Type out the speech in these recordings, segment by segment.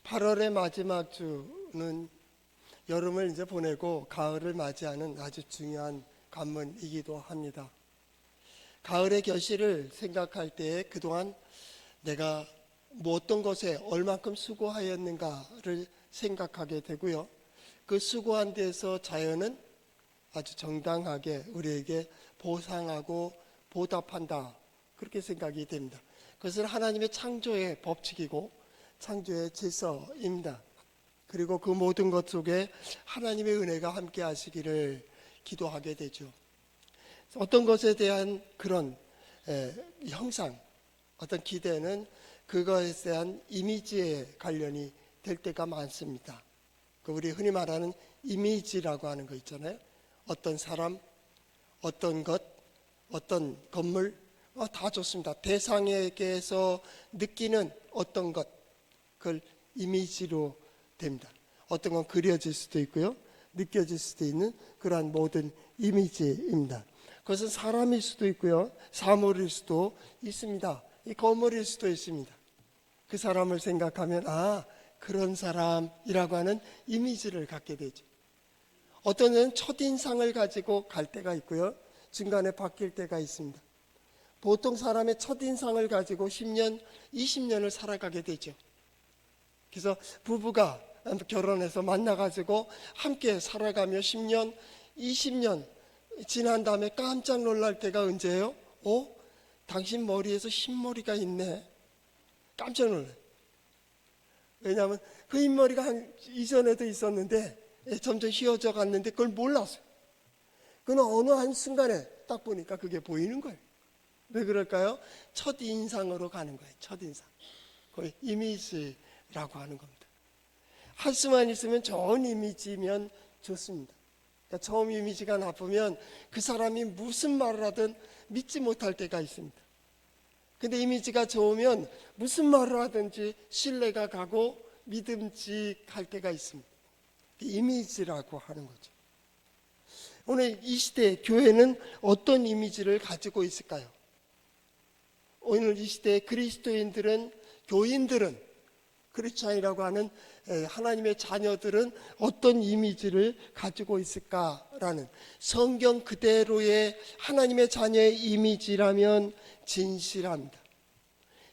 8월의 마지막 주는 여름을 이제 보내고 가을을 맞이하는 아주 중요한 관문이기도 합니다. 가을의 결실을 생각할 때 그동안 내가 어떤 것에 얼만큼 수고하였는가를 생각하게 되고요. 그 수고한 데서 자연은 아주 정당하게 우리에게 보상하고 보답한다, 그렇게 생각이 됩니다. 그것은 하나님의 창조의 법칙이고 창조의 질서입니다. 그리고 그 모든 것 속에 하나님의 은혜가 함께 하시기를 기도하게 되죠. 어떤 것에 대한 그런 형상, 어떤 기대는 그것에 대한 이미지에 관련이 될 때가 많습니다. 우리 흔히 말하는 이미지라고 하는 거 있잖아요. 어떤 사람, 어떤 것, 어떤 건물, 다 좋습니다. 대상에게서 느끼는 어떤 것, 그걸 이미지로 됩니다. 어떤 건 그려질 수도 있고요, 느껴질 수도 있는 그러한 모든 이미지입니다. 그것은 사람일 수도 있고요, 사물일 수도 있습니다. 이 건물일 수도 있습니다. 그 사람을 생각하면 그런 사람이라고 하는 이미지를 갖게 되죠. 어떤 이는 첫인상을 가지고 갈 때가 있고요, 중간에 바뀔 때가 있습니다. 보통 사람의 첫인상을 가지고 10년, 20년을 살아가게 되죠. 그래서 부부가 결혼해서 만나가지고 함께 살아가며 10년, 20년 지난 다음에 깜짝 놀랄 때가 언제예요? 당신 머리에서 흰머리가 있네. 깜짝 놀라요. 왜냐하면 그 흰머리가 이전에도 있었는데 점점 휘어져 갔는데 그걸 몰랐어요. 그는 어느 한순간에 딱 보니까 그게 보이는 거예요. 왜 그럴까요? 첫인상으로 가는 거예요. 첫인상. 거의 이미지라고 하는 겁니다. 할 수만 있으면 좋은 이미지면 좋습니다. 그러니까 처음 이미지가 나쁘면 그 사람이 무슨 말을 하든 믿지 못할 때가 있습니다. 근데 이미지가 좋으면 무슨 말을 하든지 신뢰가 가고 믿음직할 때가 있습니다. 이미지라고 하는 거죠. 오늘 이 시대에 교회는 어떤 이미지를 가지고 있을까요? 오늘 이 시대의 그리스도인들은, 교인들은, 크리스찬이라고 하는 하나님의 자녀들은 어떤 이미지를 가지고 있을까라는, 성경 그대로의 하나님의 자녀의 이미지라면 진실합니다.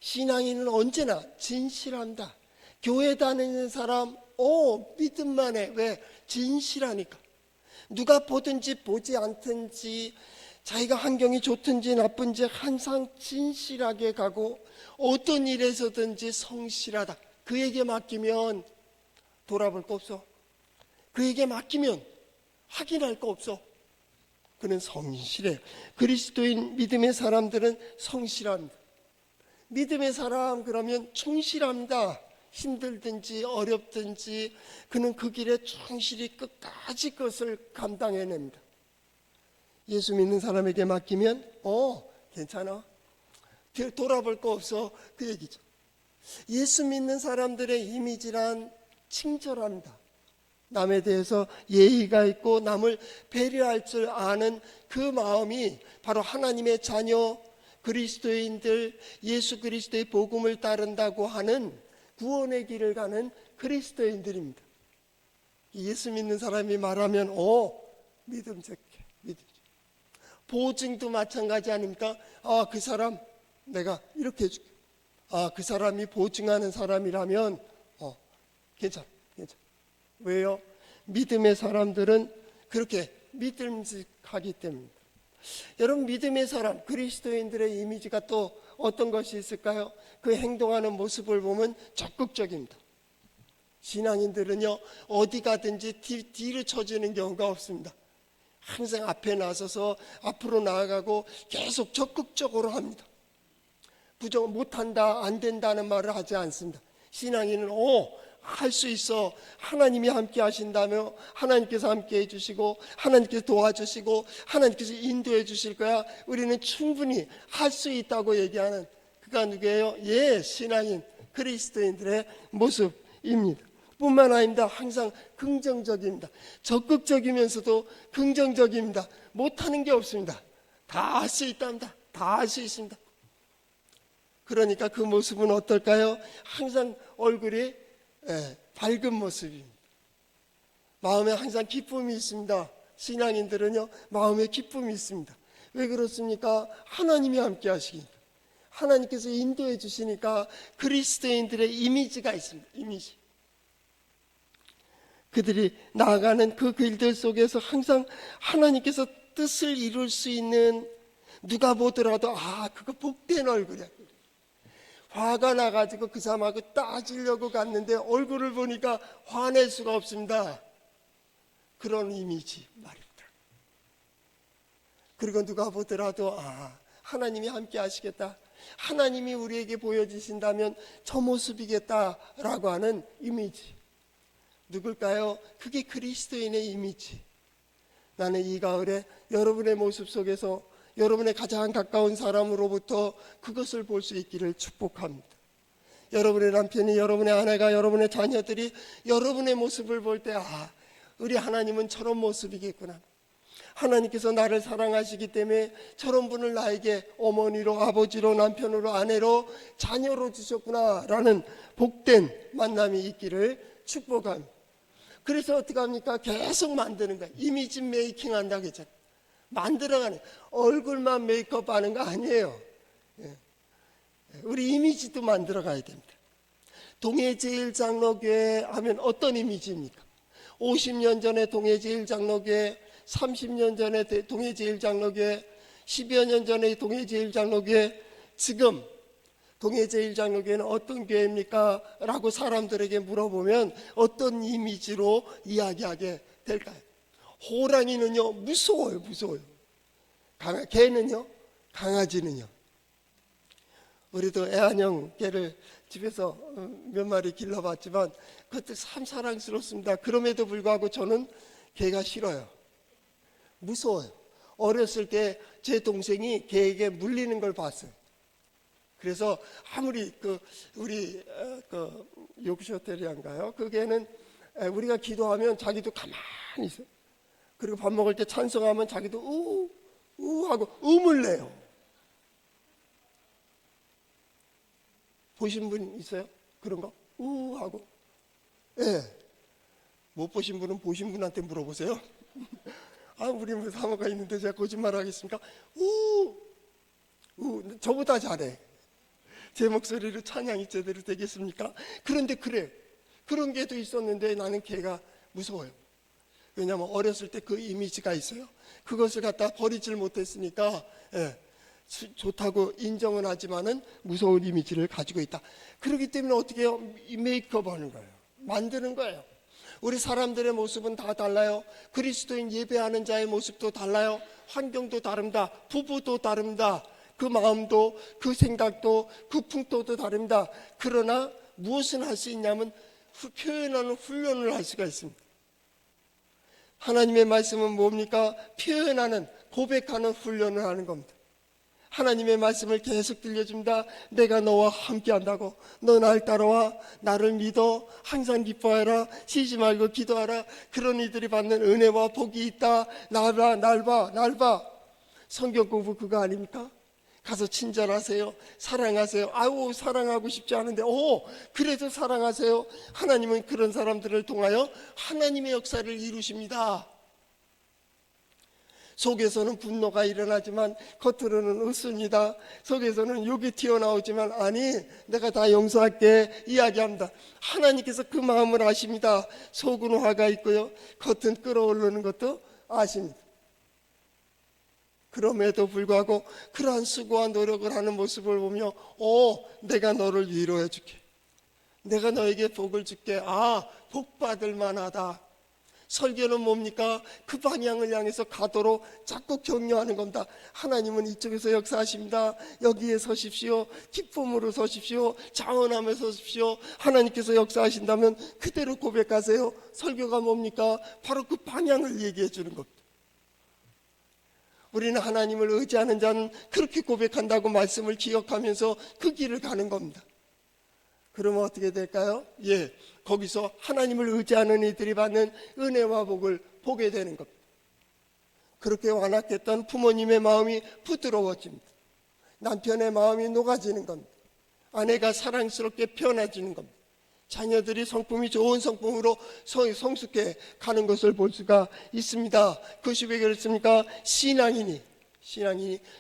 신앙인은 언제나 진실합니다. 교회 다니는 사람 믿음만 해. 왜? 진실하니까. 누가 보든지 보지 않든지, 자기가 환경이 좋든지 나쁜지 항상 진실하게 가고, 어떤 일에서든지 성실하다. 그에게 맡기면 돌아볼 거 없어. 그에게 맡기면 확인할 거 없어. 그는 성실해요. 그리스도인 믿음의 사람들은 성실합니다. 믿음의 사람 그러면 충실합니다. 힘들든지 어렵든지 그는 그 길에 충실히 끝까지 그것을 감당해냅니다. 예수 믿는 사람에게 맡기면 괜찮아, 돌아볼 거 없어, 그 얘기죠. 예수 믿는 사람들의 이미지란 친절합니다. 남에 대해서 예의가 있고 남을 배려할 줄 아는 그 마음이 바로 하나님의 자녀 그리스도인들, 예수 그리스도의 복음을 따른다고 하는 구원의 길을 가는 그리스도인들입니다. 예수 믿는 사람이 말하면 믿음직해. 보증도 마찬가지 아닙니까? 그 사람 내가 이렇게 해줄게. 그 사람이 보증하는 사람이라면 괜찮아. 왜요? 믿음의 사람들은 그렇게 믿음직하기 때문입니다. 여러분, 믿음의 사람, 그리스도인들의 이미지가 또 어떤 것이 있을까요? 그 행동하는 모습을 보면 적극적입니다. 신앙인들은요, 어디 가든지 뒤를 쳐주는 경우가 없습니다. 항상 앞에 나서서 앞으로 나아가고 계속 적극적으로 합니다. 못한다, 안 된다는 말을 하지 않습니다. 신앙인은 할 수 있어. 하나님이 함께 하신다며, 하나님께서 함께 해주시고 하나님께서 도와주시고 하나님께서 인도해 주실 거야. 우리는 충분히 할 수 있다고 얘기하는, 그가 누구예요? 신앙인 그리스도인들의 모습입니다. 뿐만 아닙니다. 항상 긍정적입니다. 적극적이면서도 긍정적입니다. 못하는 게 없습니다. 다 할 수 있답니다. 다 할 수 있습니다. 그러니까 그 모습은 어떨까요? 항상 얼굴이 밝은 모습입니다. 마음에 항상 기쁨이 있습니다. 신앙인들은요, 마음에 기쁨이 있습니다. 왜 그렇습니까? 하나님이 함께 하시니까. 하나님께서 인도해 주시니까 그리스도인들의 이미지가 있습니다. 이미지. 그들이 나아가는 그 길들 속에서 항상 하나님께서 뜻을 이룰 수 있는, 누가 보더라도 그거 복된 얼굴이야. 화가 나가지고 그 사람하고 따지려고 갔는데 얼굴을 보니까 화낼 수가 없습니다. 그런 이미지 말입니다. 그리고 누가 보더라도 하나님이 함께 하시겠다, 하나님이 우리에게 보여주신다면 저 모습이겠다라고 하는 이미지. 누굴까요? 그게 그리스도인의 이미지. 나는 이 가을에 여러분의 모습 속에서 여러분의 가장 가까운 사람으로부터 그것을 볼 수 있기를 축복합니다. 여러분의 남편이, 여러분의 아내가, 여러분의 자녀들이 여러분의 모습을 볼 때 우리 하나님은 저런 모습이겠구나, 하나님께서 나를 사랑하시기 때문에 저런 분을 나에게 어머니로, 아버지로, 남편으로, 아내로, 자녀로 주셨구나 라는 복된 만남이 있기를 축복합니다. 그래서 어떻게 합니까? 계속 만드는 거예요. 이미지 메이킹 한다고 했잖아요. 만들어가는, 얼굴만 메이크업 하는 거 아니에요. 우리 이미지도 만들어 가야 됩니다. 동해제일장로교회 하면 어떤 이미지입니까? 50년 전에 동해제일장로교회, 30년 전에 동해제일장로교회, 10여 년 전에 동해제일장로교회, 지금 동해제일장로교회는 어떤 교회입니까? 라고 사람들에게 물어보면 어떤 이미지로 이야기하게 될까요? 호랑이는요, 무서워요. 개는요, 강아지는요. 우리도 애완형 개를 집에서 몇 마리 길러봤지만 그것도 참 사랑스럽습니다. 그럼에도 불구하고 저는 개가 싫어요. 무서워요. 어렸을 때 제 동생이 개에게 물리는 걸 봤어요. 그래서 아무리 우리 요크셔 테리어인가요? 그 개는 우리가 기도하면 자기도 가만히 있어요. 그리고 밥 먹을 때 찬송하면 자기도 우 하고 음을 내요. 보신 분 있어요? 그런 거? 우 하고. 못 보신 분은 보신 분한테 물어보세요. 우리 뭐 사모가 있는데 제가 거짓말 하겠습니까? 저보다 잘해. 제 목소리로 찬양이 제대로 되겠습니까? 그런데 그래, 그런 개도 있었는데 나는 개가 무서워요. 왜냐하면 어렸을 때 그 이미지가 있어요. 그것을 갖다 버리질 못했으니까 좋다고 인정은 하지만은 무서운 이미지를 가지고 있다. 그렇기 때문에 어떻게 해요? 메이크업 하는 거예요. 만드는 거예요. 우리 사람들의 모습은 다 달라요. 그리스도인 예배하는 자의 모습도 달라요. 환경도 다릅니다. 부부도 다릅니다. 그 마음도, 그 생각도, 그 풍토도 다릅니다. 그러나 무엇을 할 수 있냐면 표현하는 훈련을 할 수가 있습니다. 하나님의 말씀은 뭡니까? 표현하는, 고백하는 훈련을 하는 겁니다. 하나님의 말씀을 계속 들려줍니다. 내가 너와 함께 한다고. 너 날 따라와. 나를 믿어. 항상 기뻐하라. 쉬지 말고 기도하라. 그런 이들이 받는 은혜와 복이 있다. 날 봐. 성경 공부 그거 아닙니까? 가서 친절하세요. 사랑하세요. 사랑하고 싶지 않은데 그래도 사랑하세요. 하나님은 그런 사람들을 통하여 하나님의 역사를 이루십니다. 속에서는 분노가 일어나지만 겉으로는 웃습니다. 속에서는 욕이 튀어나오지만 내가 다 용서할게 이야기합니다. 하나님께서 그 마음을 아십니다. 속은 화가 있고요, 겉은 끓어오르는 것도 아십니다. 그럼에도 불구하고 그러한 수고와 노력을 하는 모습을 보며 내가 너를 위로해 줄게. 내가 너에게 복을 줄게. 복 받을 만하다. 설교는 뭡니까? 그 방향을 향해서 가도록 자꾸 격려하는 겁니다. 하나님은 이쪽에서 역사하십니다. 여기에 서십시오. 기쁨으로 서십시오. 자원하며 서십시오. 하나님께서 역사하신다면 그대로 고백하세요. 설교가 뭡니까? 바로 그 방향을 얘기해 주는 겁니다. 우리는 하나님을 의지하는 자는 그렇게 고백한다고 말씀을 기억하면서 그 길을 가는 겁니다. 그러면 어떻게 될까요? 거기서 하나님을 의지하는 이들이 받는 은혜와 복을 보게 되는 겁니다. 그렇게 완악했던 부모님의 마음이 부드러워집니다. 남편의 마음이 녹아지는 겁니다. 아내가 사랑스럽게 변해지는 겁니다. 자녀들이 성품이 좋은 성품으로 성숙해 가는 것을 볼 수가 있습니다. 그것이 왜 그렇습니까? 신앙인이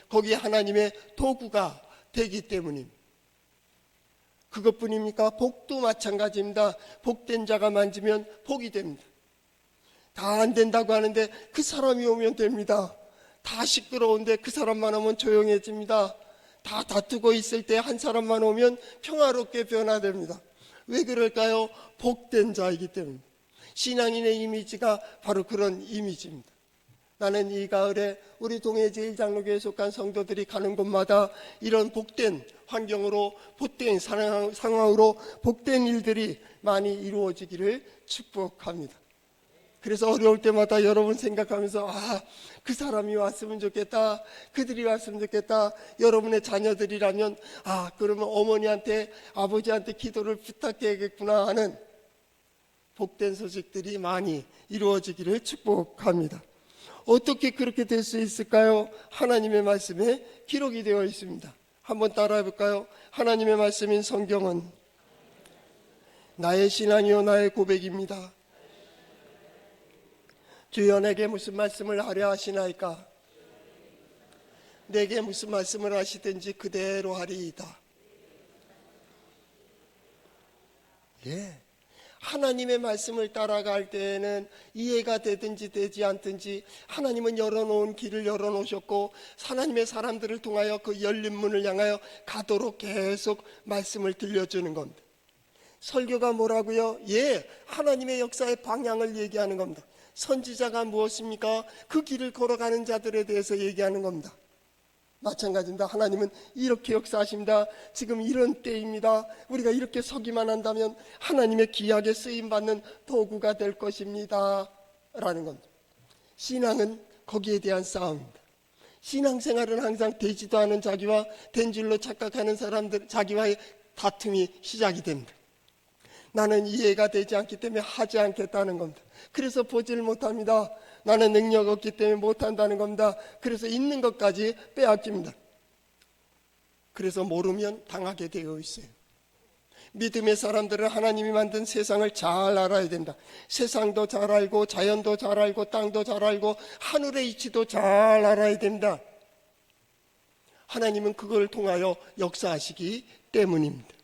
거기에 하나님의 도구가 되기 때문입니다. 그것뿐입니까? 복도 마찬가지입니다. 복된 자가 만지면 복이 됩니다. 다 안 된다고 하는데 그 사람이 오면 됩니다. 다 시끄러운데 그 사람만 오면 조용해집니다. 다 다투고 있을 때 한 사람만 오면 평화롭게 변화됩니다. 왜 그럴까요? 복된 자이기 때문에. 신앙인의 이미지가 바로 그런 이미지입니다. 나는 이 가을에 우리 동해제일장로교에 속한 성도들이 가는 곳마다 이런 복된 환경으로, 복된 상황으로 복된 일들이 많이 이루어지기를 축복합니다. 그래서 어려울 때마다 여러분 생각하면서 그 사람이 왔으면 좋겠다, 그들이 왔으면 좋겠다. 여러분의 자녀들이라면 그러면 어머니한테 아버지한테 기도를 부탁해야겠구나 하는 복된 소식들이 많이 이루어지기를 축복합니다. 어떻게 그렇게 될 수 있을까요? 하나님의 말씀에 기록이 되어 있습니다. 한번 따라해 볼까요? 하나님의 말씀인 성경은 나의 신앙이요 나의 고백입니다. 주여 내게 무슨 말씀을 하려 하시나이까? 내게 무슨 말씀을 하시든지 그대로 하리이다. 하나님의 말씀을 따라갈 때에는 이해가 되든지 되지 않든지 하나님은 열어놓은 길을 열어놓으셨고 하나님의 사람들을 통하여 그 열린 문을 향하여 가도록 계속 말씀을 들려주는 겁니다. 설교가 뭐라고요? 하나님의 역사의 방향을 얘기하는 겁니다. 선지자가 무엇입니까? 그 길을 걸어가는 자들에 대해서 얘기하는 겁니다. 마찬가지입니다. 하나님은 이렇게 역사하십니다. 지금 이런 때입니다. 우리가 이렇게 서기만 한다면 하나님의 귀하게 쓰임받는 도구가 될 것입니다 라는 겁니다. 신앙은 거기에 대한 싸움입니다. 신앙생활은 항상 되지도 않은 자기와 된 줄로 착각하는 사람들, 자기와의 다툼이 시작이 됩니다. 나는 이해가 되지 않기 때문에 하지 않겠다는 겁니다. 그래서 보질 못합니다. 나는 능력 없기 때문에 못한다는 겁니다. 그래서 있는 것까지 빼앗깁니다. 그래서 모르면 당하게 되어 있어요. 믿음의 사람들은 하나님이 만든 세상을 잘 알아야 된다. 세상도 잘 알고 자연도 잘 알고 땅도 잘 알고 하늘의 이치도 잘 알아야 된다. 하나님은 그걸 통하여 역사하시기 때문입니다.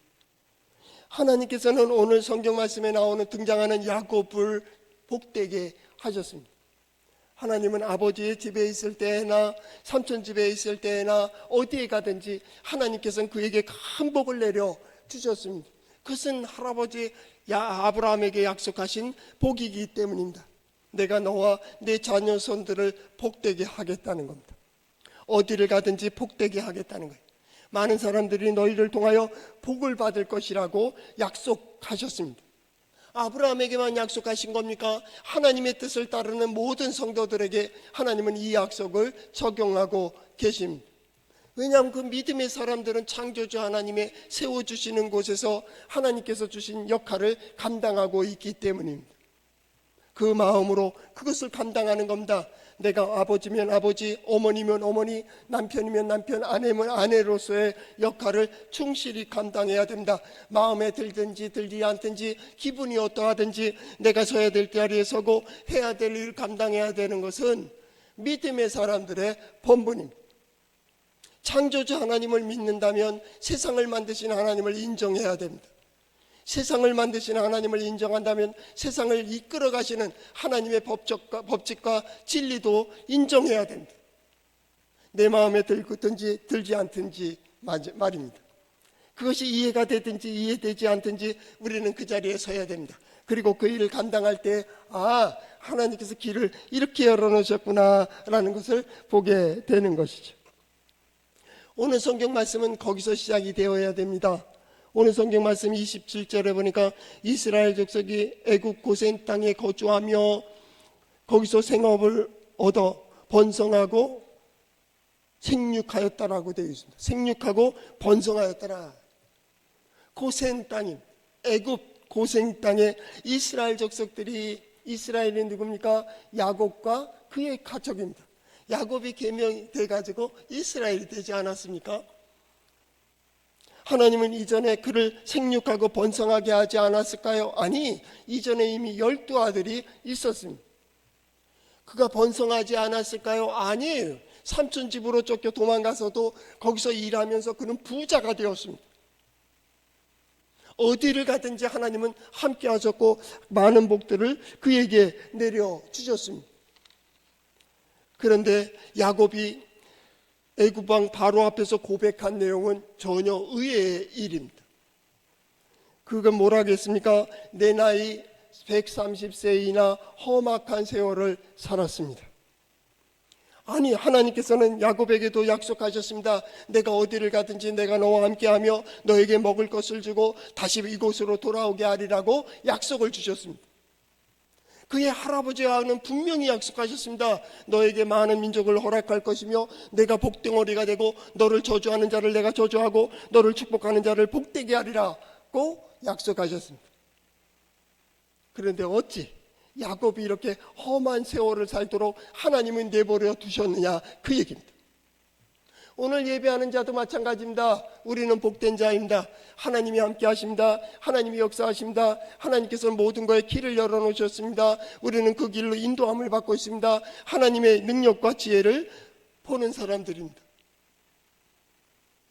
하나님께서는 오늘 성경 말씀에 나오는 등장하는 야곱을 복되게 하셨습니다. 하나님은 아버지의 집에 있을 때나 삼촌 집에 있을 때나 어디에 가든지 하나님께서는 그에게 큰 복을 내려 주셨습니다. 그것은 할아버지 아브라함에게 약속하신 복이기 때문입니다. 내가 너와 내 자녀 손들을 복되게 하겠다는 겁니다. 어디를 가든지 복되게 하겠다는 거예요. 많은 사람들이 너희를 통하여 복을 받을 것이라고 약속하셨습니다. 아브라함에게만 약속하신 겁니까? 하나님의 뜻을 따르는 모든 성도들에게 하나님은 이 약속을 적용하고 계십니다. 왜냐하면 그 믿음의 사람들은 창조주 하나님의 세워주시는 곳에서 하나님께서 주신 역할을 감당하고 있기 때문입니다. 그 마음으로 그것을 감당하는 겁니다. 내가 아버지면 아버지, 어머니면 어머니, 남편이면 남편, 아내면 아내로서의 역할을 충실히 감당해야 됩니다. 마음에 들든지 들지 않든지 기분이 어떠하든지 내가 서야 될 자리에 서고 해야 될 일을 감당해야 되는 것은 믿음의 사람들의 본분입니다. 창조주 하나님을 믿는다면 세상을 만드신 하나님을 인정해야 됩니다. 세상을 만드신 하나님을 인정한다면 세상을 이끌어 가시는 하나님의 법칙과 진리도 인정해야 됩니다. 내 마음에 들든지 들지 않든지 말입니다. 그것이 이해가 되든지 이해되지 않든지 우리는 그 자리에 서야 됩니다. 그리고 그 일을 감당할 때 하나님께서 길을 이렇게 열어놓으셨구나 라는 것을 보게 되는 것이죠. 오늘 성경 말씀은 거기서 시작이 되어야 됩니다. 오늘 성경 말씀 27절에 보니까 이스라엘 족속이 애굽 고센 땅에 거주하며 거기서 생업을 얻어 번성하고 생육하였다라고 되어 있습니다. 생육하고 번성하였더라. 고센 땅인 애굽 고센 땅에 이스라엘 족속들이, 이스라엘이 누굽니까? 야곱과 그의 가족입니다. 야곱이 계명이 돼가지고 이스라엘이 되지 않았습니까? 하나님은 이전에 그를 생육하고 번성하게 하지 않았을까요? 아니, 이전에 이미 12아들이 있었습니다. 그가 번성하지 않았을까요? 아니에요. 삼촌 집으로 쫓겨 도망가서도 거기서 일하면서 그는 부자가 되었습니다. 어디를 가든지 하나님은 함께 하셨고 많은 복들을 그에게 내려주셨습니다. 그런데 야곱이 애굽 왕 바로 앞에서 고백한 내용은 전혀 의외의 일입니다. 그건 뭐라겠습니까? 내 나이 130세이나 험악한 세월을 살았습니다. 아니, 하나님께서는 야곱에게도 약속하셨습니다. 내가 어디를 가든지 내가 너와 함께하며 너에게 먹을 것을 주고 다시 이곳으로 돌아오게 하리라고 약속을 주셨습니다. 그의 할아버지와는 분명히 약속하셨습니다. 너에게 많은 민족을 허락할 것이며 내가 복덩어리가 되고 너를 저주하는 자를 내가 저주하고 너를 축복하는 자를 복되게 하리라고 약속하셨습니다. 그런데 어찌 야곱이 이렇게 험한 세월을 살도록 하나님은 내버려 두셨느냐, 그 얘기입니다. 오늘 예배하는 자도 마찬가지입니다. 우리는 복된 자입니다. 하나님이 함께 하십니다. 하나님이 역사하십니다. 하나님께서는 모든 거에 길을 열어놓으셨습니다. 우리는 그 길로 인도함을 받고 있습니다. 하나님의 능력과 지혜를 보는 사람들입니다.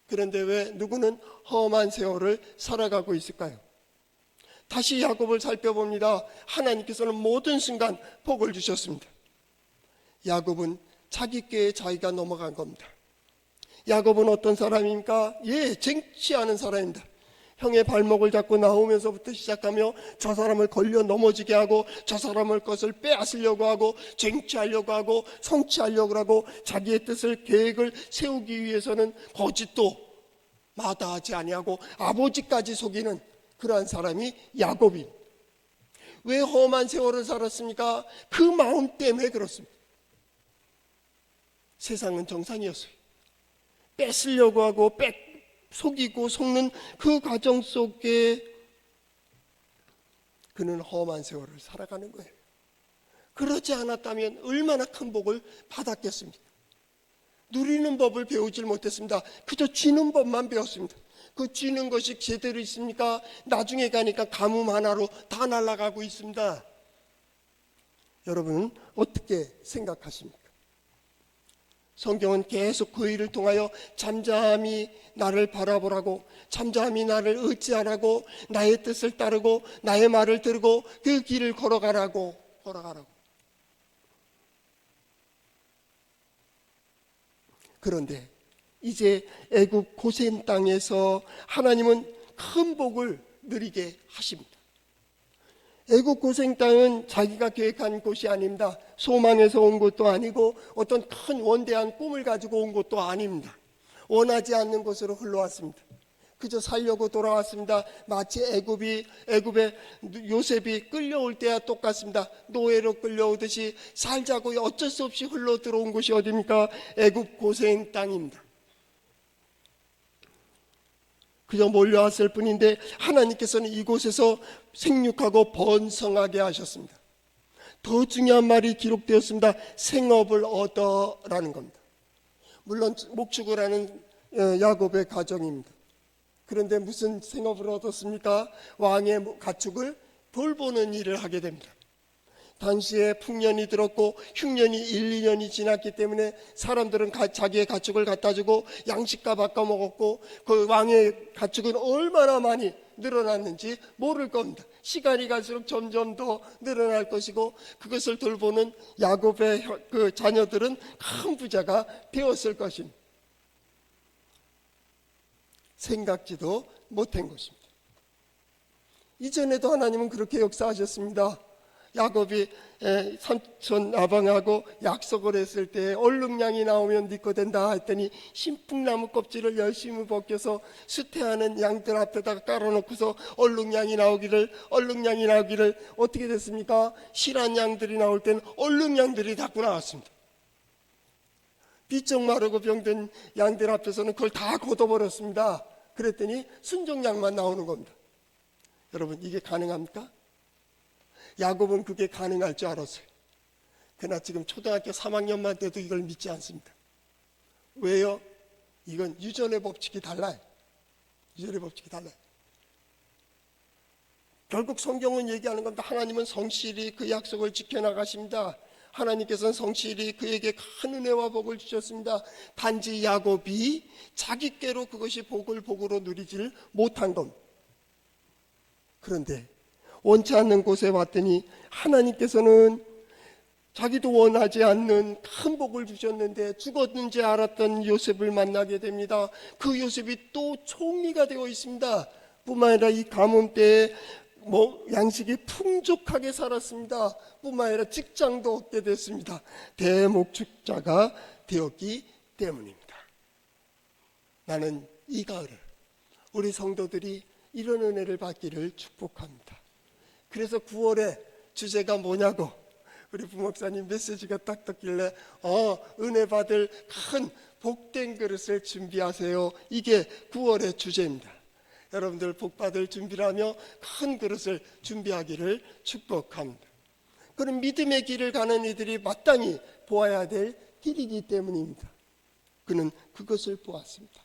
그런데 왜 누구는 험한 세월을 살아가고 있을까요? 다시 야곱을 살펴봅니다. 하나님께서는 모든 순간 복을 주셨습니다. 야곱은 자기 꾀에 자기가 넘어간 겁니다. 야곱은 어떤 사람입니까? 쟁취하는 사람입니다. 형의 발목을 잡고 나오면서부터 시작하며 저 사람을 걸려 넘어지게 하고 저 사람의 것을 빼앗으려고 하고 쟁취하려고 하고 성취하려고 하고 자기의 뜻을 계획을 세우기 위해서는 거짓도 마다하지 아니하고 아버지까지 속이는 그러한 사람이 야곱입니다. 왜 험한 세월을 살았습니까? 그 마음 때문에 그렇습니다. 세상은 정상이었어요. 뺏으려고 하고 속이고 속는 그 과정 속에 그는 험한 세월을 살아가는 거예요. 그러지 않았다면 얼마나 큰 복을 받았겠습니까? 누리는 법을 배우질 못했습니다. 그저 쥐는 법만 배웠습니다. 그 쥐는 것이 제대로 있습니까? 나중에 가니까 가뭄 하나로 다 날아가고 있습니다. 여러분은 어떻게 생각하십니까? 성경은 계속 그 일을 통하여 잠잠히 나를 바라보라고, 잠잠히 나를 의지하라고, 나의 뜻을 따르고 나의 말을 들고 그 길을 걸어가라고. 그런데 이제 애굽 고센 땅에서 하나님은 큰 복을 누리게 하십니다. 애굽 고센 땅은 자기가 계획한 곳이 아닙니다. 소망에서 온 곳도 아니고 어떤 큰 원대한 꿈을 가지고 온 곳도 아닙니다. 원하지 않는 곳으로 흘러왔습니다. 그저 살려고 돌아왔습니다. 마치 애굽에 요셉이 끌려올 때와 똑같습니다. 노예로 끌려오듯이 살자고 어쩔 수 없이 흘러 들어온 곳이 어디입니까? 애굽 고센 땅입니다. 그저 몰려왔을 뿐인데 하나님께서는 이곳에서 생육하고 번성하게 하셨습니다. 더 중요한 말이 기록되었습니다. 생업을 얻어라는 겁니다. 물론 목축을 하는 야곱의 가정입니다. 그런데 무슨 생업을 얻었습니까? 왕의 가축을 돌보는 일을 하게 됩니다. 당시에 풍년이 들었고 흉년이 1, 2년이 지났기 때문에 사람들은 자기의 가축을 갖다 주고 양식과 바꿔 먹었고 그 왕의 가축은 얼마나 많이 늘어났는지 모를 겁니다. 시간이 갈수록 점점 더 늘어날 것이고 그것을 돌보는 야곱의 그 자녀들은 큰 부자가 되었을 것입니다. 생각지도 못한 것입니다. 이전에도 하나님은 그렇게 역사하셨습니다. 야곱이 삼촌 라반하고 약속을 했을 때 얼룩량이 나오면 네 거 된다 했더니 신풍나무 껍질을 열심히 벗겨서 수태하는 양들 앞에다가 깔아놓고서 얼룩량이 나오기를 어떻게 됐습니까? 실한 양들이 나올 때는 얼룩량들이 자꾸 나왔습니다. 비쩍 마르고 병든 양들 앞에서는 그걸 다 걷어버렸습니다. 그랬더니 순종양만 나오는 겁니다. 여러분, 이게 가능합니까? 야곱은 그게 가능할 줄 알았어요. 그러나 지금 초등학교 3학년만 돼도 이걸 믿지 않습니다. 왜요? 이건 유전의 법칙이 달라요. 유전의 법칙이 달라요. 결국 성경은 얘기하는 겁니다. 하나님은 성실히 그 약속을 지켜나가십니다. 하나님께서는 성실히 그에게 큰 은혜와 복을 주셨습니다. 단지 야곱이 자기께로 그것이 복으로 누리지를 못한 겁니다. 그런데 원치 않는 곳에 왔더니 하나님께서는 자기도 원하지 않는 큰 복을 주셨는데 죽었는지 알았던 요셉을 만나게 됩니다. 그 요셉이 또 총리가 되어 있습니다. 뿐만 아니라 이 가뭄 때에 양식이 풍족하게 살았습니다. 뿐만 아니라 직장도 얻게 됐습니다. 대목축자가 되었기 때문입니다. 나는 이 가을을 우리 성도들이 이런 은혜를 받기를 축복합니다. 그래서 9월에 주제가 뭐냐고 우리 부목사님 메시지가 딱 떴길래 은혜 받을 큰 복된 그릇을 준비하세요. 이게 9월의 주제입니다. 여러분들 복받을 준비를 하며 큰 그릇을 준비하기를 축복합니다. 그런 믿음의 길을 가는 이들이 마땅히 보아야 될 길이기 때문입니다. 그는 그것을 보았습니다.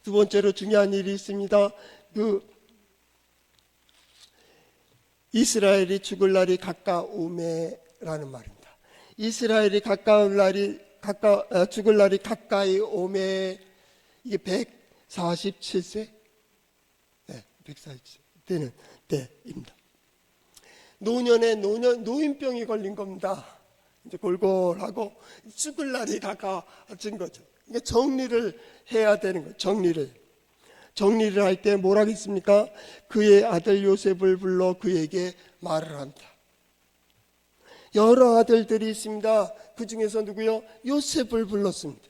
두 번째로 중요한 일이 있습니다. 이스라엘이 죽을 날이 가까우매라는 말입니다. 이스라엘이 죽을 날이 가까이 오매. 이게 147세? 네, 147세 되는 때입니다. 노인병이 걸린 겁니다. 이제 골골하고 죽을 날이 가까워진 거죠. 그러니까 정리를 해야 되는 거예요. 정리를 할 때 뭐라 했습니까? 그의 아들 요셉을 불러 그에게 말을 합니다. 여러 아들들이 있습니다. 그 중에서 누구요? 요셉을 불렀습니다.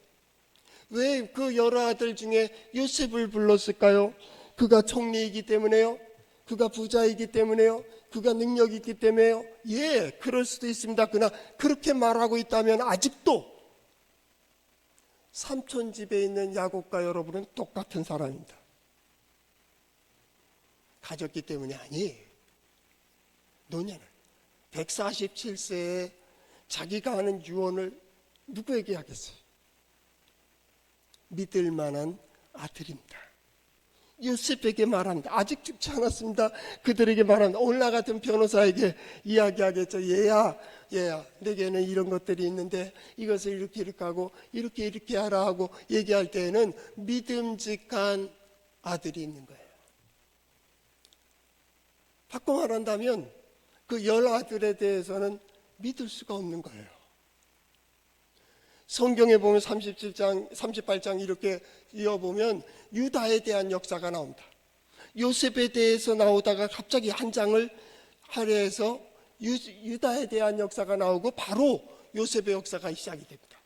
왜 그 여러 아들 중에 요셉을 불렀을까요? 그가 총리이기 때문에요? 그가 부자이기 때문에요? 그가 능력이 있기 때문에요? 예, 그럴 수도 있습니다. 그러나 그렇게 말하고 있다면 아직도 삼촌 집에 있는 야곱과 여러분은 똑같은 사람입니다. 가졌기 때문이 아니에요. 노년을 147세에 자기가 하는 유언을 누구에게 하겠어요? 믿을 만한 아들입니다. 요셉에게 말합니다. 아직 죽지 않았습니다. 그들에게 말합니다. 오늘 나 같은 변호사에게 이야기하겠죠. 얘야 내게는 이런 것들이 있는데 이것을 이렇게 하고 이렇게 하라 하고 얘기할 때에는 믿음직한 아들이 있는 거예요. 바꿔 말한다면 그 열 아들에 대해서는 믿을 수가 없는 거예요. 성경에 보면 38장 이렇게 이어보면 유다에 대한 역사가 나옵니다. 요셉에 대해서 나오다가 갑자기 한 장을 할애해서 유다에 대한 역사가 나오고 바로 요셉의 역사가 시작이 됩니다.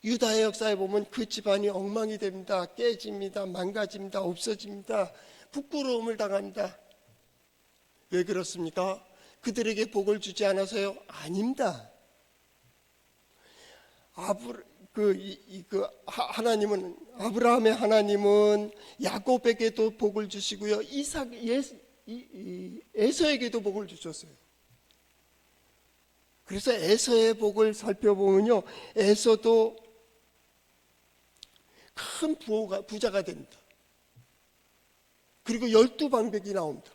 유다의 역사에 보면 그 집안이 엉망이 됩니다. 깨집니다. 망가집니다. 없어집니다. 부끄러움을 당합니다. 왜 그렇습니까? 그들에게 복을 주지 않아서요? 아닙니다. 하나님은 아브라함의 하나님은 야곱에게도 복을 주시고요, 에서에게도 복을 주셨어요. 그래서 에서의 복을 살펴보면요, 에서도 큰 부자가 됩니다. 그리고 12방백이 나옵니다.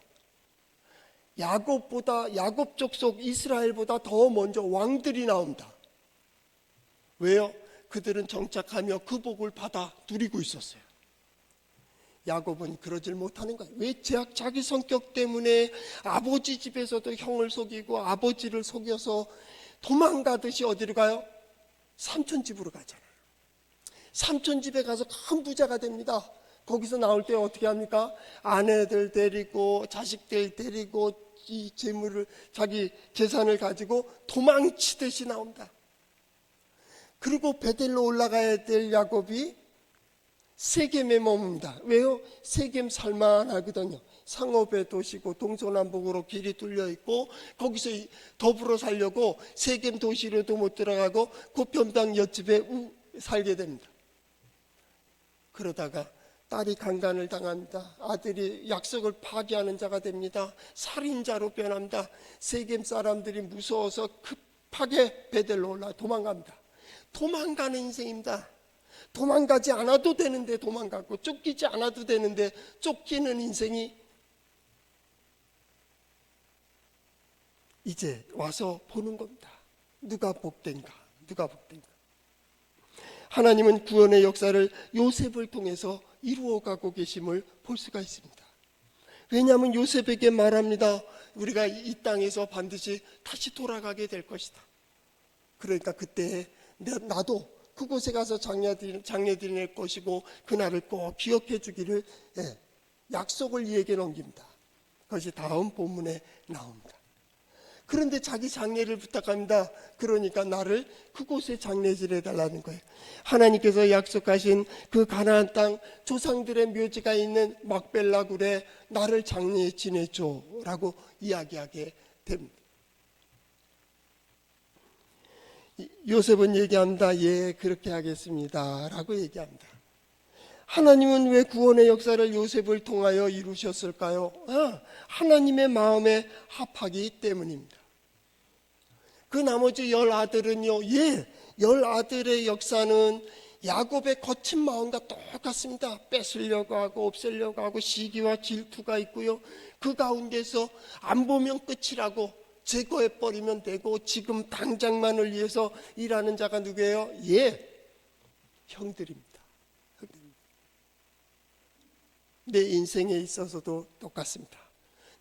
야곱 족속 이스라엘보다 더 먼저 왕들이 나옵니다. 왜요? 그들은 정착하며 그 복을 받아 누리고 있었어요. 야곱은 그러질 못하는 거예요. 왜? 자기 성격 때문에 아버지 집에서도 형을 속이고 아버지를 속여서 도망가듯이 어디로 가요? 삼촌 집으로 가잖아요. 삼촌 집에 가서 큰 부자가 됩니다. 거기서 나올 때 어떻게 합니까? 아내들 데리고 자식들 데리고 이 재물을, 자기 재산을 가지고 도망치듯이 나옵니다. 그리고 베델로 올라가야 될 야곱이 세겜에 머뭅니다. 왜요? 세겜 살만하거든요. 상업의 도시고 동서남북으로 길이 뚫려 있고 거기서 더불어 살려고 세겜 도시로도 못 들어가고 고편당 옆집에 살게 됩니다. 그러다가 딸이 강간을 당합니다. 아들이 약속을 파기하는 자가 됩니다. 살인자로 변합니다. 세겜 사람들이 무서워서 급하게 베델로 올라 도망갑니다. 도망가는 인생입니다. 도망가지 않아도 되는데 도망가고 쫓기지 않아도 되는데 쫓기는 인생이 이제 와서 보는 겁니다. 누가 복된가? 누가 복된가? 하나님은 구원의 역사를 요셉을 통해서 이루어가고 계심을 볼 수가 있습니다. 왜냐하면 요셉에게 말합니다. 우리가 이 땅에서 반드시 다시 돌아가게 될 것이다. 그러니까 그때 나도 그곳에 가서 장례 드릴 것이고 그날을 꼭 기억해 주기를 약속을 이에게 넘깁니다. 그것이 다음 본문에 나옵니다. 그런데 자기 장례를 부탁합니다. 그러니까 나를 그곳에 장례질해 달라는 거예요. 하나님께서 약속하신 그 가나안 땅 조상들의 묘지가 있는 막벨라 굴에 나를 장례 지내줘라고 이야기하게 됩니다. 요셉은 얘기합니다. 예, 그렇게 하겠습니다 라고 얘기합니다. 하나님은 왜 구원의 역사를 요셉을 통하여 이루셨을까요? 하나님의 마음에 합하기 때문입니다. 그 나머지 10아들은요, 10아들의 역사는 야곱의 거친 마음과 똑같습니다. 뺏으려고 하고 없애려고 하고 시기와 질투가 있고요. 그 가운데서 안 보면 끝이라고 제거해버리면 되고 지금 당장만을 위해서 일하는 자가 누구예요? 형들입니다. 내 인생에 있어서도 똑같습니다.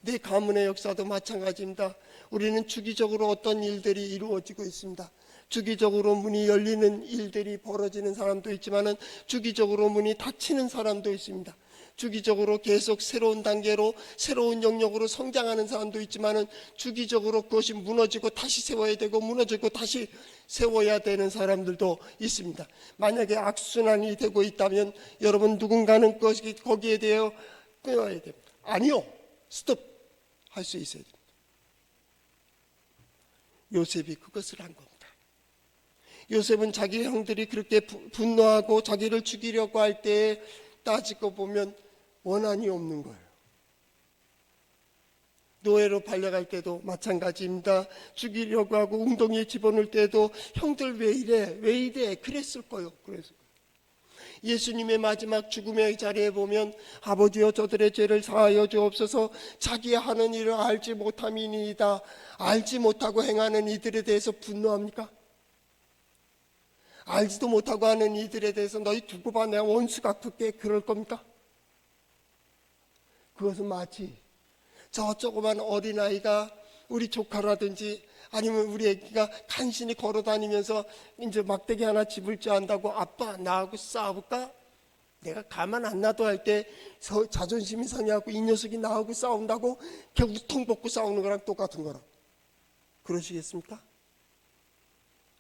내 가문의 역사도 마찬가지입니다. 우리는 주기적으로 어떤 일들이 이루어지고 있습니다. 주기적으로 문이 열리는 일들이 벌어지는 사람도 있지만 주기적으로 문이 닫히는 사람도 있습니다. 주기적으로 계속 새로운 단계로 새로운 영역으로 성장하는 사람도 있지만 주기적으로 그것이 무너지고 다시 세워야 되고 무너지고 다시 세워야 되는 사람들도 있습니다. 만약에 악순환이 되고 있다면 여러분 누군가는 거기에 대해 끊어야 됩니다. 아니요, 스톱 할 수 있어야 됩니다. 요셉이 그것을 한 겁니다. 요셉은 자기 형들이 그렇게 분노하고 자기를 죽이려고 할 때 따지고 보면 원한이 없는 거예요. 노예로 팔려갈 때도 마찬가지입니다. 죽이려고 하고 웅덩이에 집어넣을 때도 형들 왜 이래 그랬을 거예요. 예수님의 마지막 죽음의 자리에 보면 아버지여 저들의 죄를 사하여 주옵소서. 자기의 하는 일을 알지 못함이니이다. 알지 못하고 행하는 이들에 대해서 분노합니까? 알지도 못하고 하는 이들에 대해서 너희 두고 봐 내가 원수 갚을게 그럴 겁니까? 그것은 마치 저 조그만 어린아이가 우리 조카라든지 아니면 우리 애기가 간신히 걸어다니면서 이제 막대기 하나 집을 줄 안다고 아빠 나하고 싸울까? 내가 가만 안 놔도 할 때 자존심이 상해하고 이 녀석이 나하고 싸운다고 걔 우통 벗고 싸우는 거랑 똑같은 거라. 그러시겠습니까?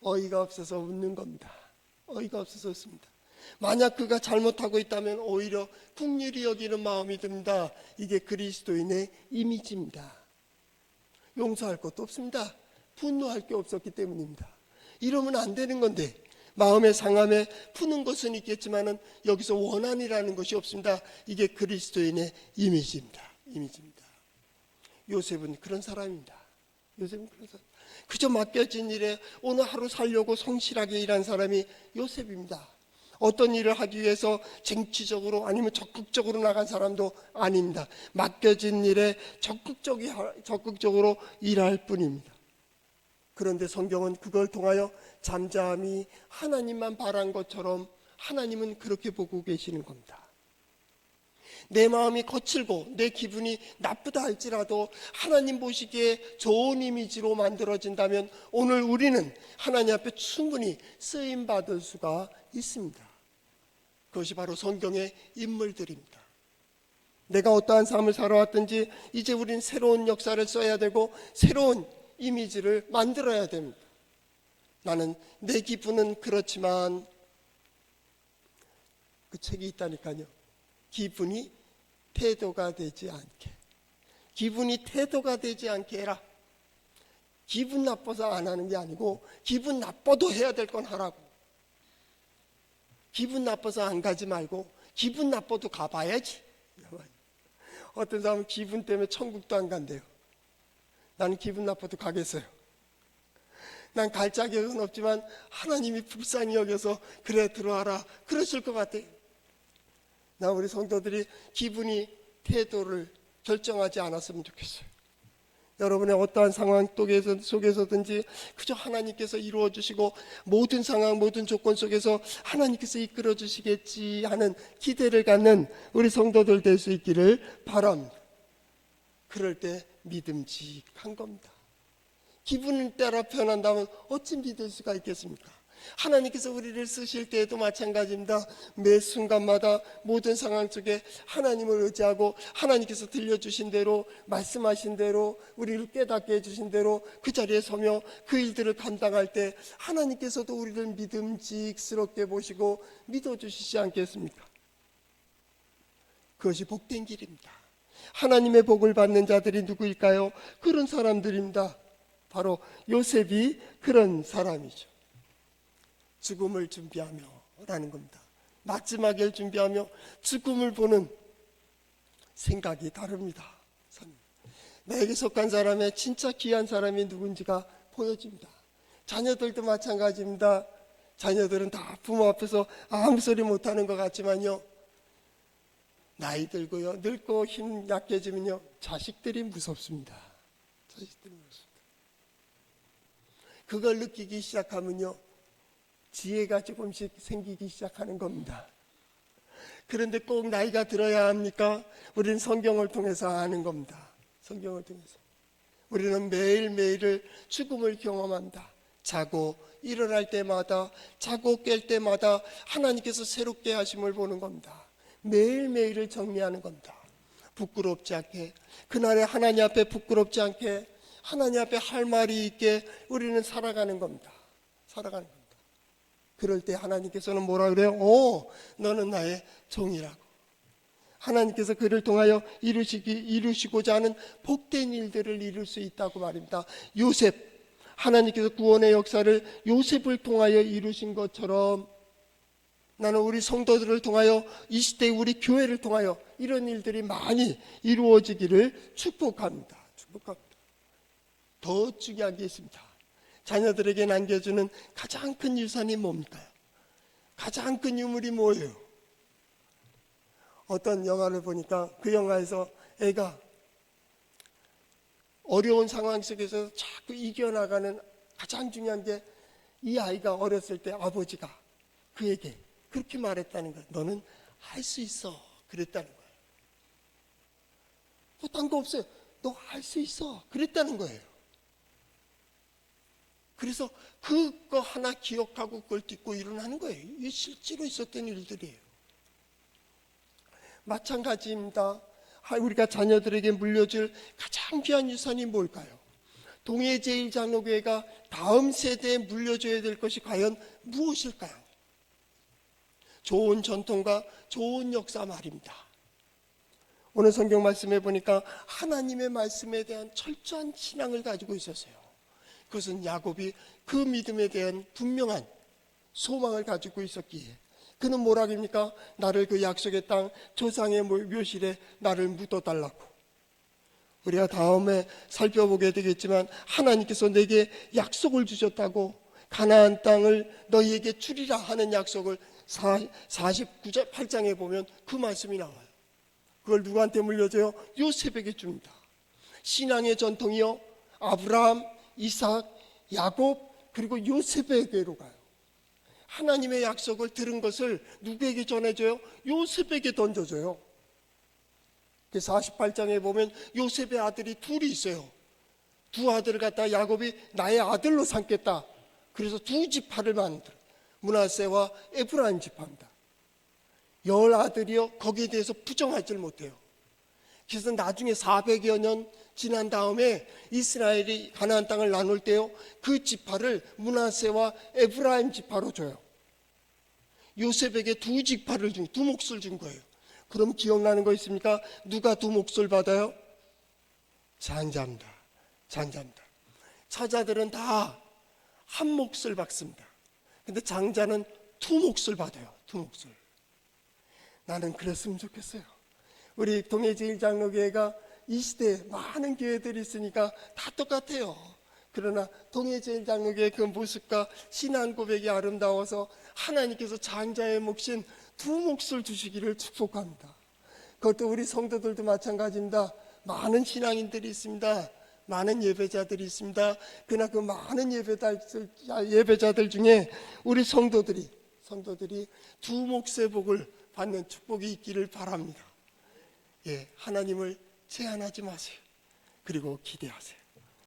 어이가 없어서 웃는 겁니다. 어이가 없어서 웃습니다. 만약 그가 잘못하고 있다면 오히려 긍휼히 여기는 마음이 듭니다. 이게 그리스도인의 이미지입니다. 용서할 것도 없습니다. 분노할 게 없었기 때문입니다. 이러면 안 되는 건데 마음의 상함에 푸는 것은 있겠지만 여기서 원한이라는 것이 없습니다. 이게 그리스도인의 이미지입니다. 요셉은 그런 사람입니다. 그저 맡겨진 일에 오늘 하루 살려고 성실하게 일한 사람이 요셉입니다. 어떤 일을 하기 위해서 정치적으로 아니면 적극적으로 나간 사람도 아닙니다. 맡겨진 일에 적극적으로 일할 뿐입니다. 그런데 성경은 그걸 통하여 잠잠히 하나님만 바란 것처럼 하나님은 그렇게 보고 계시는 겁니다. 내 마음이 거칠고 내 기분이 나쁘다 할지라도 하나님 보시기에 좋은 이미지로 만들어진다면 오늘 우리는 하나님 앞에 충분히 쓰임받을 수가 있습니다. 그것이 바로 성경의 인물들입니다. 내가 어떠한 삶을 살아왔든지 이제 우리는 새로운 역사를 써야 되고 새로운 이미지를 만들어야 됩니다. 나는 내 기분은 그렇지만 그 책이 있다니까요. 기분이 태도가 되지 않게. 기분이 태도가 되지 않게 해라. 기분 나빠서 안 하는 게 아니고 기분 나빠도 해야 될 건 하라고. 기분 나빠서 안 가지 말고 기분 나빠도 가봐야지. 어떤 사람은 기분 때문에 천국도 안 간대요. 나는 기분 나빠도 가겠어요. 난 갈 자격은 없지만 하나님이 불쌍히 여겨서 그래 들어와라 그러실 것 같아요. 나 우리 성도들이 기분이 태도를 결정하지 않았으면 좋겠어요. 여러분의 어떠한 상황 속에서든지 그저 하나님께서 이루어 주시고 모든 상황 모든 조건 속에서 하나님께서 이끌어 주시겠지 하는 기대를 갖는 우리 성도들 될 수 있기를 바랍니다. 그럴 때 믿음직한 겁니다. 기분을 따라 변한다면 어찌 믿을 수가 있겠습니까? 하나님께서 우리를 쓰실 때에도 마찬가지입니다. 매 순간마다 모든 상황 속에 하나님을 의지하고 하나님께서 들려주신 대로 말씀하신 대로 우리를 깨닫게 해주신 대로 그 자리에 서며 그 일들을 감당할 때 하나님께서도 우리를 믿음직스럽게 보시고 믿어주시지 않겠습니까? 그것이 복된 길입니다. 하나님의 복을 받는 자들이 누구일까요? 그런 사람들입니다. 바로 요셉이 그런 사람이죠. 죽음을 준비하며 라는 겁니다. 마지막을 준비하며 죽음을 보는 생각이 다릅니다. 나에게 속한 사람의 진짜 귀한 사람이 누군지가 보여집니다. 자녀들도 마찬가지입니다. 자녀들은 다 부모 앞에서 아무 소리 못하는 것 같지만요, 나이 들고요 늙고 힘 약해지면요 자식들이 무섭습니다. 자식들이 무섭습니다. 그걸 느끼기 시작하면요 지혜가 조금씩 생기기 시작하는 겁니다. 그런데 꼭 나이가 들어야 합니까? 우리는 성경을 통해서 아는 겁니다. 성경을 통해서 우리는 매일매일을 죽음을 경험한다. 자고 일어날 때마다 자고 깰 때마다 하나님께서 새롭게 하심을 보는 겁니다. 매일매일을 정리하는 겁니다. 부끄럽지 않게, 그날에 하나님 앞에 부끄럽지 않게, 하나님 앞에 할 말이 있게 우리는 살아가는 겁니다. 살아가는 겁니다. 그럴 때 하나님께서는 뭐라 그래요? 너는 나의 종이라고. 하나님께서 그를 통하여 이루시고자 하는 복된 일들을 이룰 수 있다고 말입니다. 요셉, 하나님께서 구원의 역사를 요셉을 통하여 이루신 것처럼 나는 우리 성도들을 통하여 이 시대에 우리 교회를 통하여 이런 일들이 많이 이루어지기를 축복합니다. 축복합니다. 더 중요한 게 있습니다. 자녀들에게 남겨주는 가장 큰 유산이 뭡니까? 가장 큰 유물이 뭐예요? 어떤 영화를 보니까 그 영화에서 애가 어려운 상황 속에서 자꾸 이겨나가는 가장 중요한 게 이 아이가 어렸을 때 아버지가 그에게 그렇게 말했다는 거예요. 너는 할 수 있어. 그랬다는 거예요. 뭐 딴 거 없어요. 너 할 수 있어. 그랬다는 거예요. 그래서 그거 하나 기억하고 그걸 딛고 일어나는 거예요. 이게 실제로 있었던 일들이에요. 마찬가지입니다. 우리가 자녀들에게 물려줄 가장 귀한 유산이 뭘까요? 동해제일장로교회가 다음 세대에 물려줘야 될 것이 과연 무엇일까요? 좋은 전통과 좋은 역사 말입니다. 오늘 성경 말씀에 보니까 하나님의 말씀에 대한 철저한 신앙을 가지고 있었어요. 그것은 야곱이 그 믿음에 대한 분명한 소망을 가지고 있었기에 그는 뭐라 합니까? 나를 그 약속의 땅 조상의 묘실에 나를 묻어달라고. 우리가 다음에 살펴보게 되겠지만 하나님께서 내게 약속을 주셨다고, 가나안 땅을 너희에게 주리라 하는 약속을 48장에 보면 그 말씀이 나와요. 그걸 누구한테 물려줘요? 요셉에게 줍니다. 신앙의 전통이요, 아브라함, 이삭, 야곱 그리고 요셉에게로 가요. 하나님의 약속을 들은 것을 누구에게 전해줘요? 요셉에게 던져줘요. 48장에 보면 요셉의 아들이 둘이 있어요. 두 아들을 갖다 야곱이 나의 아들로 삼겠다. 그래서 두 지파를 만들어 므낫세와 에브라임 지파입니다. 10아들이요 거기에 대해서 부정하지 못해요. 그래서 나중에 400여 년 지난 다음에 이스라엘이 가나안 땅을 나눌 때요 그 지파를 므낫세와 에브라임 지파로 줘요. 요셉에게 두 지파를 두 몫을 준 거예요. 그럼 기억나는 거 있습니까? 누가 두 몫을 받아요? 장자입니다. 장자입니다. 처자들은 다 한 몫을 받습니다. 근데 장자는 두 몫을 받아요. 두 몫을. 나는 그랬으면 좋겠어요. 우리 동해제일장로교회가 이 시대에 많은 교회들이 있으니까 다 똑같아요. 그러나 동해제장로교의 그 모습과 신앙 고백이 아름다워서 하나님께서 장자의 몫인 두 몫을 주시기를 축복합니다. 그것도 우리 성도들도 마찬가지입니다. 많은 신앙인들이 있습니다. 많은 예배자들이 있습니다. 그러나 그 많은 예배자들 중에 우리 성도들이 두 몫의 복을 받는 축복이 있기를 바랍니다. 예, 하나님을 제한하지 마세요. 그리고 기대하세요.